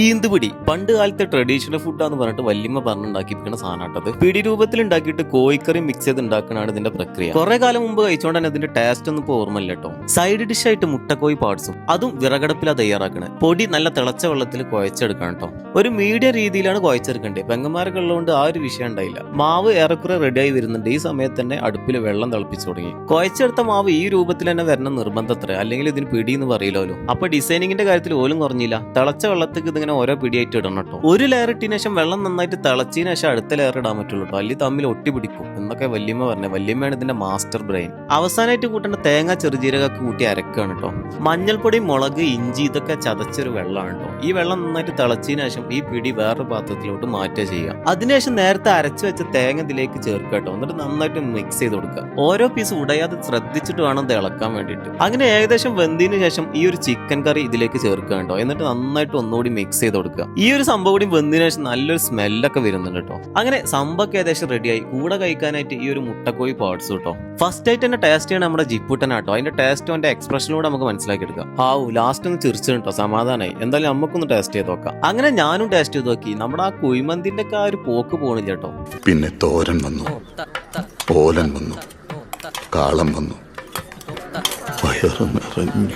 ഈന്തുപിടി പണ്ട് കാലത്തെ ട്രഡീഷണൽ ഫുഡാന്ന് പറഞ്ഞിട്ട് വല്യമ്മ പറഞ്ഞുണ്ടാക്കിയിരിക്കുന്ന സാധനമാട്ടത്. പിടി രൂപത്തിൽ ഉണ്ടാക്കിയിട്ട് കോഴിക്കറി മിക്സ് ചെയ്ത് ഉണ്ടാക്കുന്നതാണ് ഇതിന്റെ പ്രക്രിയ. കുറെ കാലം മുമ്പ് കഴിച്ചുകൊണ്ട് തന്നെ ഇതിന്റെ ടേസ്റ്റ് ഒന്നും ഇപ്പോൾ ഓർമ്മയില്ല കേട്ടോ. സൈഡ് ഡിഷ് ആയിട്ട് മുട്ടക്കോഴി പാർട്സും അതും വിറകടപ്പിലാണ് തയ്യാറാക്കണത്. പൊടി നല്ല തിളച്ച വെള്ളത്തിൽ കുഴച്ചെടുക്കണം കേട്ടോ. ഒരു മീഡിയം രീതിയിലാണ് കുഴച്ചെടുക്കേണ്ടത്. പെങ്ങന്മാരൊക്കെ ഉള്ളതുകൊണ്ട് ആ ഒരു വിഷയം ഉണ്ടായില്ല. മാവ് ഏറെക്കുറെ റെഡിയായി വരുന്നുണ്ട്. ഈ സമയത്ത് തന്നെ അടുപ്പിൽ വെള്ളം തിളപ്പിച്ചു തുടങ്ങി. കുഴച്ചെടുത്ത മാവ് ഈ രൂപത്തിൽ തന്നെ വരണം നിർബന്ധത്ര, അല്ലെങ്കിൽ ഇതിന് പിടി എന്ന് പറയില്ലല്ലോ. അപ്പൊ ഡിസൈനിങ്ങിന്റെ കാര്യത്തിൽ പോലും കുറഞ്ഞില്ല. തിളച്ച വെള്ളത്തിൽ ഇതിങ്ങനെ ഓരോ പിടിയായിട്ട് ഇടണം കേട്ടോ. ഒരു ലെയർ ഇട്ടതിന് ശേഷം വെള്ളം നന്നായിട്ട് തിളച്ചതിന് ശേഷം അടുത്ത ലെയർ ഇടാൻ പറ്റുള്ളൂ കേട്ടോ. അല്ലെങ്കിൽ തമ്മിൽ ഒട്ടിപ്പിടിക്കും എന്നൊക്കെ വല്യമ്മ പറഞ്ഞത്. വല്യമ്മയാണ് ഇതിന്റെ മാസ്റ്റർ ബ്രെയിൻ. അവസാനമായിട്ട് കൂട്ടേണ്ട തേങ്ങ ചെറുജീരകൊക്കെ കൂട്ടി അരക്കാണ് കേട്ടോ. മഞ്ഞൾപ്പൊടി, മുളക്, ഇഞ്ചി ഇതൊക്കെ ചതച്ചൊരു വെള്ളമാണ് കേട്ടോ. ഈ വെള്ളം നന്നായിട്ട് തിളച്ചതിന് ശേഷം ഈ പിടി വേറൊരു പാത്രത്തിലോട്ട് മാറ്റുക ചെയ്യുക. അതിനുശേഷം നേരത്തെ അരച്ചു വെച്ച തേങ്ങ ഇതിലേക്ക് ചേർക്കുക കേട്ടോ. എന്നിട്ട് നന്നായിട്ട് മിക്സ് ചെയ്ത് കൊടുക്കുക. ഓരോ പീസ് ഉടയാതെ ശ്രദ്ധിച്ചിട്ട് വേണം ഇത് ഇളക്കാൻ വേണ്ടിയിട്ട്. അങ്ങനെ ഏകദേശം വെന്തതിന് ശേഷം ഈ ഒരു ചിക്കൻ കറി ഇതിലേക്ക് ചേർക്കുക കേട്ടോ. എന്നിട്ട് നന്നായിട്ട് ഒന്നുകൂടി മിക്സ് ചെയ്ത് കൊടുക്കുക. ഈ ഒരു സംഭവം കൂടി വെന്തതിന് ശേഷം നല്ലൊരു സ്മെല്ലൊക്കെ വരുന്നുണ്ട് കേട്ടോ. അങ്ങനെ സംഭവമൊക്കെ ഏകദേശം റെഡിയായി. കൂടെ കഴിക്കാനായിട്ട് ഈ ഒരു മുട്ടക്കോഴി പാർട്സ് കേട്ടോ. ഫസ്റ്റ് ആയിട്ട് തന്നെ ടേസ്റ്റ് ചെയ്യണം നമ്മുടെ ജിപ്പുട്ടനാട്ടോ. അതിന്റെ ടേസ്റ്റും അതിന്റെ എക്സ്പ്രഷനിലൂടെ നമുക്ക് മനസ്സിലാക്കി എടുക്കാം. ലാസ്റ്റ് ഒന്ന് ചിരിച്ചു കേട്ടോ, സമാധാനമായി. എന്തായാലും നമുക്കൊന്ന് ടേസ്റ്റ് ചെയ്ത് നോക്കാം. അങ്ങനെ ഞാനും ടേസ്റ്റ് ചെയ്ത് നോക്കി. നമ്മുടെ ആ കുഴിമന്തിന്റെ ഒക്കെ ആ ഒരു പോക്ക് പോണില്ല കേട്ടോ. പിന്നെ തോരൻ വന്നു, ഓലൻ വന്നു, കാളം വന്നു, വയറ് നിറഞ്ഞു.